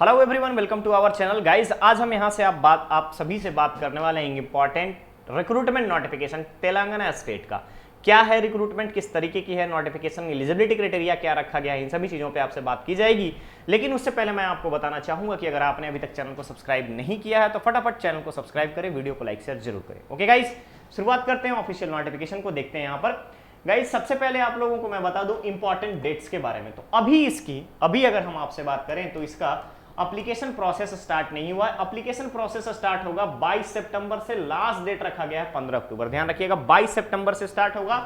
Hello everyone, welcome to our channel guys. आज हम यहां से आप सभी से बात करने वाले हैं important recruitment notification Telangana state का। क्या है रिक्रूटमेंट, किस तरीके की है नोटिफिकेशन, एलिजिबिलिटी क्राइटेरिया क्या रखा गया है, इन सभी चीज़ों पे आपसे बात की जाएगी। लेकिन उससे पहले मैं आपको बताना चाहूंगा कि अगर आपने अभी तक चैनल को सब्सक्राइब नहीं किया है तो फटाफट चैनल को सब्सक्राइब करें, वीडियो को लाइक शेयर जरूर करें। ओके गाइस, शुरुआत करते हैं ऑफिशियल नोटिफिकेशन को, देखते हैं यहाँ पर। गाइस सबसे पहले आप लोगों को मैं बता दूं इंपॉर्टेंट डेट्स के बारे में। तो अभी अगर हम आपसे बात करें तो इसका एप्लीकेशन प्रोसेस स्टार्ट नहीं हुआ है। एप्लीकेशन प्रोसेस स्टार्ट होगा 22 सितंबर से, लास्ट डेट रखा गया है 15 अक्टूबर। ध्यान रखिएगा, 22 सितंबर से स्टार्ट होगा,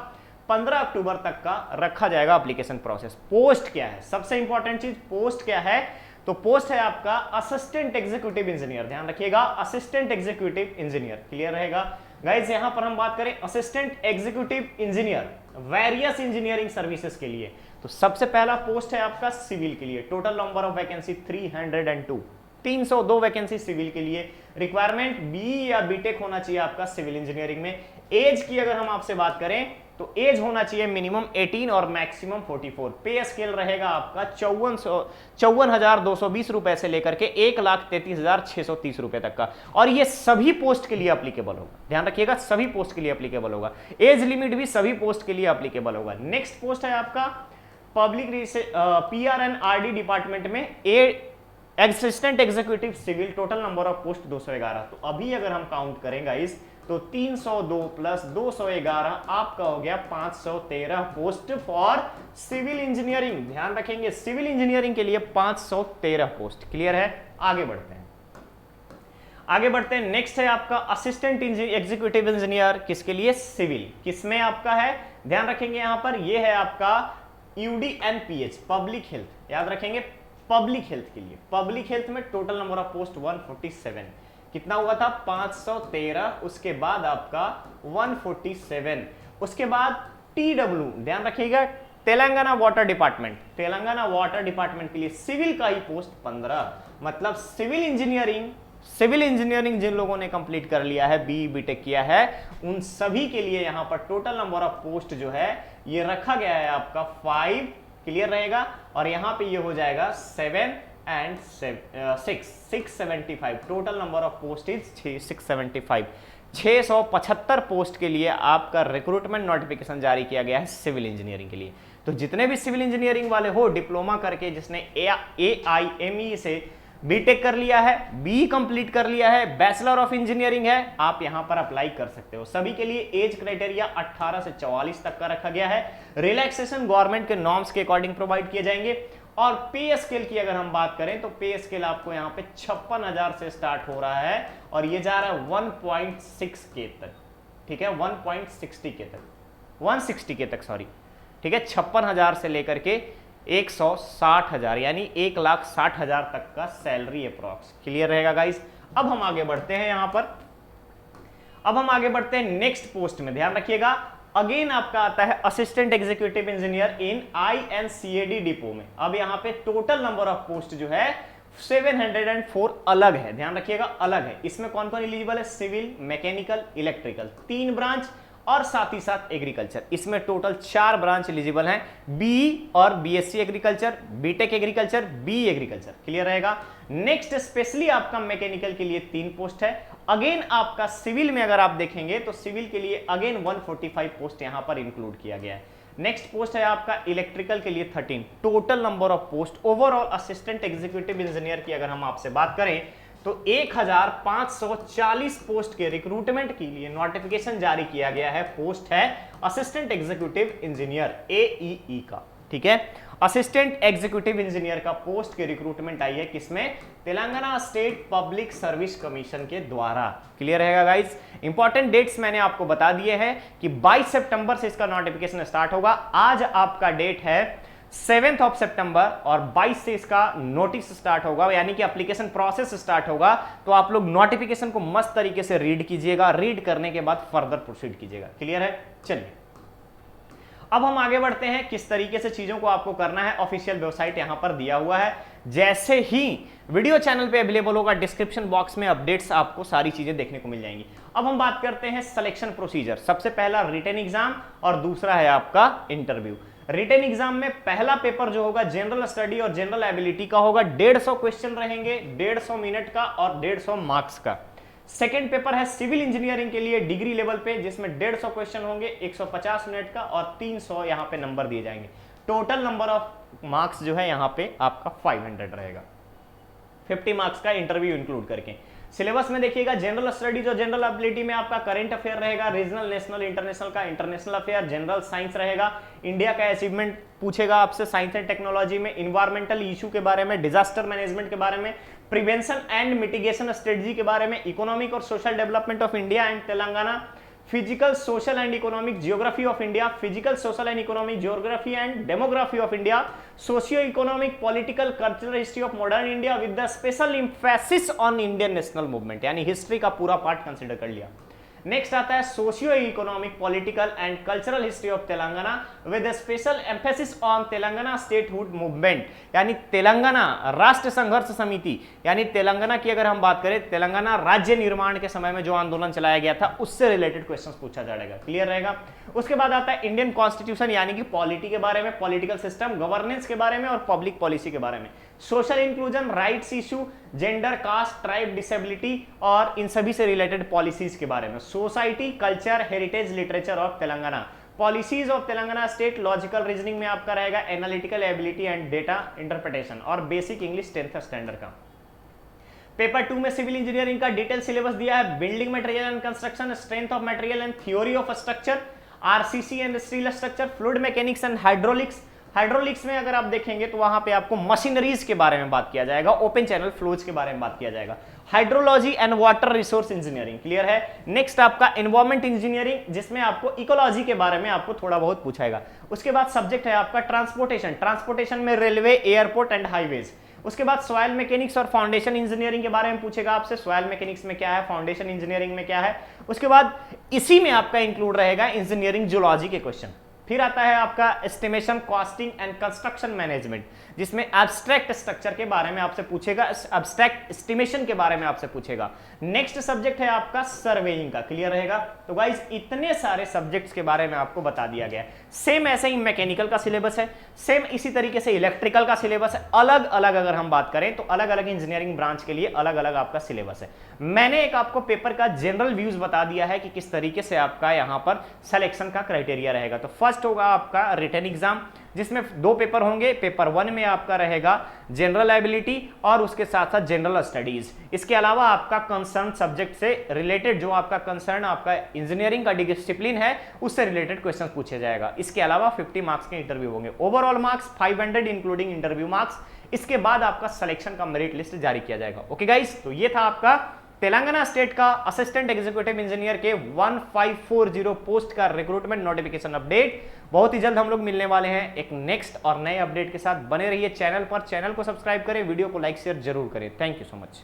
15 अक्टूबर तक का रखा जाएगा एप्लीकेशन प्रोसेस। पोस्ट क्या है, सबसे इंपॉर्टेंट चीज पोस्ट क्या है, तो पोस्ट है आपका असिस्टेंट एग्जीक्यूटिव इंजीनियर। ध्यान रखिएगा, असिस्टेंट एग्जीक्यूटिव इंजीनियर, क्लियर रहेगा गाइस। यहां पर हम बात करें assistant executive engineer various engineering services के लिए, तो सबसे पहला पोस्ट है आपका सिविल के लिए। Total number of vacancy 302, 302 vacancy civil के लिए। रिक्वायरमेंट बी या बीटेक होना चाहिए आपका सिविल इंजीनियरिंग में। एज की अगर हम आपसे बात करें तो एज होना चाहिए मिनिमम 18 और मैक्सिमम 44। पे स्केल रहेगा आपका 54,220 रुपए से लेकर के 1,33,630 रुपए तक का, और ये सभी पोस्ट के लिए अप्लीकेबल होगा। ध्यान रखिएगा, सभी पोस्ट के लिए अप्लीकेबल होगा। एज लिमिट भी सभी पोस्ट के लिए अप्लीकेबल होगा। नेक्स्ट पोस्ट है आपका पब्लिक PRN-RD डिपार्टमेंट में assistant executive civil. Total number of post 211। तो अभी अगर हम काउंट करेंगे इस तो 302 प्लस 211 आपका हो गया 513 पोस्ट फॉर सिविल इंजीनियरिंग। ध्यान रखेंगे, सिविल इंजीनियरिंग के लिए 513 पोस्ट। क्लियर है, आगे बढ़ते हैं। नेक्स्ट है आपका असिस्टेंट एग्जीक्यूटिव इंजीनियर, किसके लिए, सिविल। किसमें आपका है, ध्यान रखेंगे यहां पर, यह है आपका UDNPH पब्लिक हेल्थ। याद रखेंगे, पब्लिक हेल्थ के लिए। पब्लिक हेल्थ में टोटल नंबर ऑफ पोस्ट 147। कितना हुआ था, 513, उसके बाद आपका 147, उसके बाद TW, ध्यान रखिएगा, Telangana water department. Telangana water department के लिए सिविल का ही पोस्ट 15। मतलब सिविल इंजीनियरिंग जिन लोगों ने कंप्लीट कर लिया है, बीटेक किया है, उन सभी के लिए यहां पर टोटल नंबर ऑफ पोस्ट जो है ये रखा गया है आपका 5। क्लियर रहेगा, और यहां पे ये हो जाएगा 7 and 675। Total number of post is 675। 675 post के लिए आपका रिक्रूटमेंट नोटिफिकेशन जारी किया गया है सिविल इंजीनियरिंग के लिए। तो जितने भी सिविल इंजीनियरिंग वाले हो, डिप्लोमा करके, जिसने AIME से बीटेक कर लिया है, बी कंप्लीट कर लिया है, बैचलर ऑफ इंजीनियरिंग है, आप यहां पर अप्लाई कर सकते हो। सभी के लिए एज क्राइटेरिया 18 से 44 तक का रखा गया है। रिलैक्सेशन गवर्नमेंट के नॉर्म्स के अकॉर्डिंग प्रोवाइड किए जाएंगे। और पे स्केल की अगर हम बात करें तो पे स्केल आपको यहां पे 56,000 से स्टार्ट हो रहा है और ये जा रहा है 1.6K तक। ठीक है, 1.60K तक, 160K तक, सॉरी। ठीक है, 56,000 से लेकर के 160,000 यानी 1,60,000 तक का सैलरी अप्रॉक्स। क्लियर रहेगा गाइस। अब हम आगे बढ़ते हैं यहां पर, नेक्स्ट पोस्ट में। ध्यान रखिएगा, अगेन आपका आता है असिस्टेंट एग्जीक्यूटिव इंजीनियर इन INCAD डिपो में। अब यहां पे टोटल नंबर ऑफ पोस्ट जो है 704 अलग है। ध्यान रखिएगा, अलग है। इसमें कौन कौन एलिजिबल है, सिविल, मैकेनिकल, इलेक्ट्रिकल, 3 ब्रांच, और साथ ही साथ एग्रीकल्चर। इसमें टोटल 4 ब्रांच एलिजिबल हैं, बी और BSc agriculture, BTech agriculture, B agriculture. Clear रहेगा। नेक्स्ट स्पेशली आपका मैकेनिकल के लिए 3 पोस्ट है। अगेन आपका सिविल में अगर आप देखेंगे तो सिविल के लिए अगेन 145 पोस्ट यहां पर इंक्लूड किया गया है। नेक्स्ट पोस्ट है आपका इलेक्ट्रिकल के लिए 13। Total number of post overall assistant executive engineer की अगर हम आपसे बात करें तो 1,540 पोस्ट के रिक्रूटमेंट के लिए नोटिफिकेशन जारी किया गया है। पोस्ट है असिस्टेंट एग्जीक्यूटिव इंजीनियर AEE का। ठीक है, असिस्टेंट एग्जीक्यूटिव इंजीनियर का पोस्ट के रिक्रूटमेंट आई है किसमें, Telangana state public service commission के द्वारा। क्लियर रहेगा गाइस। इंपॉर्टेंट डेट्स मैंने आपको बता दिए हैं कि 22 सितंबर से इसका नोटिफिकेशन स्टार्ट होगा। आज आपका डेट है 7 ऑफ सितंबर और 22 से इसका नोटिस स्टार्ट होगा, यानी कि एप्लीकेशन प्रोसेस स्टार्ट होगा। तो आप लोग नोटिफिकेशन को मस्त तरीके से रीड कीजिएगा, रीड करने के बाद फर्दर प्रोसीड कीजिएगा। क्लियर है, चलिए अब हम आगे बढ़ते हैं किस तरीके से चीजों को आपको करना है। ऑफिशियल वेबसाइट यहां पर दिया हुआ है। जैसे ही वीडियो चैनल पे अवेलेबल होगा, डिस्क्रिप्शन बॉक्स में अपडेट्स आपको सारी चीजें देखने को मिल जाएंगी। अब हम बात करते हैं सिलेक्शन प्रोसीजर। सबसे पहला रिटन एग्जाम और दूसरा है आपका इंटरव्यू। रिटन एग्जाम में पहला पेपर जो होगा जनरल स्टडी और जनरल एबिलिटी का होगा, 150 क्वेश्चन रहेंगे, 150 मिनट का और 150 मार्क्स का। सेकेंड पेपर है सिविल इंजीनियरिंग के लिए डिग्री लेवल पे, जिसमें 150 क्वेश्चन होंगे, 150 मिनट का और 300 यहाँ पे नंबर दिए जाएंगे। टोटल नंबर ऑफ मार्क्स जो है यहाँ पे आपका 500 रहेगा, 50 मार्क्स का इंटरव्यू इंक्लूड करके। सिलेबस में देखिएगा जनरल स्टडीज और जनरल एबिलिटी में आपका करंट अफेयर रहेगा, रीजनल नेशनल इंटरनेशनल का इंटरनेशनल अफेयर, जनरल साइंस रहेगा, इंडिया का अचीवमेंट पूछेगा आपसे साइंस एंड टेक्नोलॉजी में, इन्वायरमेंटल इशू के बारे में, डिजास्टर मैनेजमेंट के बारे में, प्रिवेंशन एंड मिटिगेशन स्ट्रेटजी के बारे में, इकोनॉमिक और social development of India and Telangana, physical social and economic geography of India, physical social and economic geography and demography of India, socio economic political cultural history of modern India with the special emphasis on Indian national movement, यानी history का पूरा part consider कर लिया। Next आता है socio economic political and cultural history of Telangana with special emphasis on Telangana statehood movement, यानी तेलंगाना राष्ट्र संघर्ष समिति, यानी तेलंगाना की अगर हम बात करें, तेलंगाना राज्य निर्माण के समय में जो आंदोलन चलाया गया था उससे रिलेटेड क्वेश्चंस पूछा जाएगा। क्लियर रहेगा। उसके बाद आता है इंडियन कॉन्स्टिट्यूशन, यानी कि पॉलिटी के बारे में, पॉलिटिकल सिस्टम, गवर्नेंस के बारे में और पब्लिक पॉलिसी के बारे में, social inclusion, rights issue, gender, caste, tribe, disability और इन सभी से रिलेटेड पॉलिसीज के बारे में, society, culture, heritage, literature of Telangana, policies of Telangana state, logical reasoning में आपका रहेगा analytical ability and data interpretation और बेसिक इंग्लिश 10th स्टैंडर्ड का। पेपर 2 में सिविल इंजीनियरिंग का डिटेल सिलेबस दिया है, building material and construction, strength of material and theory of structure, RCC and steel structure, fluid mechanics and hydraulics. Hydraulics में अगर आप देखेंगे तो वहां पे आपको मशीनरीज के बारे में बात किया जाएगा, ओपन चैनल फ्लोज के बारे में बात किया जाएगा, hydrology and water resource engineering. Clear है। नेक्स्ट आपका एनवायरमेंट इंजीनियरिंग, जिसमें आपको इकोलॉजी के बारे में आपको थोड़ा बहुत पूछाएगा। उसके बाद सब्जेक्ट है आपका ट्रांसपोर्टेशन, ट्रांसपोर्टेशन में रेलवे, एयरपोर्ट एंड हाईवेज। उसके बाद सॉइल मैकेनिक्स और फाउंडेशन इंजीनियरिंग के बारे में पूछेगा आपसे, सॉइल मैकेनिक्स में क्या है, फाउंडेशन इंजीनियरिंग में क्या है। उसके बाद इसी में आपका इंक्लूड रहेगा इंजीनियरिंग जियोलॉजी के क्वेश्चन। फिर आता है आपका estimation, costing and construction management, जिसमें एब्स्ट्रैक्ट स्ट्रक्चर के बारे में आपसे पूछेगा, एब्स्ट्रैक्ट एस्टिमेशन के बारे में आपसे पूछेगा। नेक्स्ट सब्जेक्ट है आपका सर्वेइंग का। क्लियर रहेगा। तो गाइस इतने सारे सब्जेक्ट्स के बारे में आपको बता दिया गया है। सेम ऐसे ही मैकेनिकल का सिलेबस है, सेम इसी तरीके से इलेक्ट्रिकल का सिलेबस है। अलग अलग अगर हम बात करें तो अलग अलग इंजीनियरिंग ब्रांच के लिए अलग अलग आपका सिलेबस है। मैंने एक आपको पेपर का जनरल व्यूज बता दिया है कि किस तरीके से आपका यहां पर सिलेक्शन का क्राइटेरिया रहेगा। तो फर्स्ट होगा आपका रिटन एग्जाम, जिसमें 2 पेपर होंगे। पेपर 1 में आपका रहेगा जनरल एबिलिटी और उसके साथ साथ जनरल स्टडीज। इसके अलावा आपका कंसर्न सब्जेक्ट से रिलेटेड, जो आपका कंसर्न आपका इंजीनियरिंग का डिसिप्लिन है, उससे रिलेटेड क्वेश्चन पूछे जाएगा। इसके अलावा 50 मार्क्स के इंटरव्यू होंगे। Overall marks 500 including interview marks. इसके बाद आपका सिलेक्शन का मेरिट लिस्ट जारी किया जाएगा। ओके गाइस, तो ये था आपका तेलंगाना स्टेट का असिस्टेंट एग्जीक्यूटिव इंजीनियर के 1540 पोस्ट का रिक्रूटमेंट नोटिफिकेशन अपडेट। बहुत ही जल्द हम लोग मिलने वाले हैं एक नेक्स्ट और नए अपडेट के साथ। बने रहिए चैनल पर, चैनल को सब्सक्राइब करें, वीडियो को लाइक शेयर जरूर करें। Thank you so much.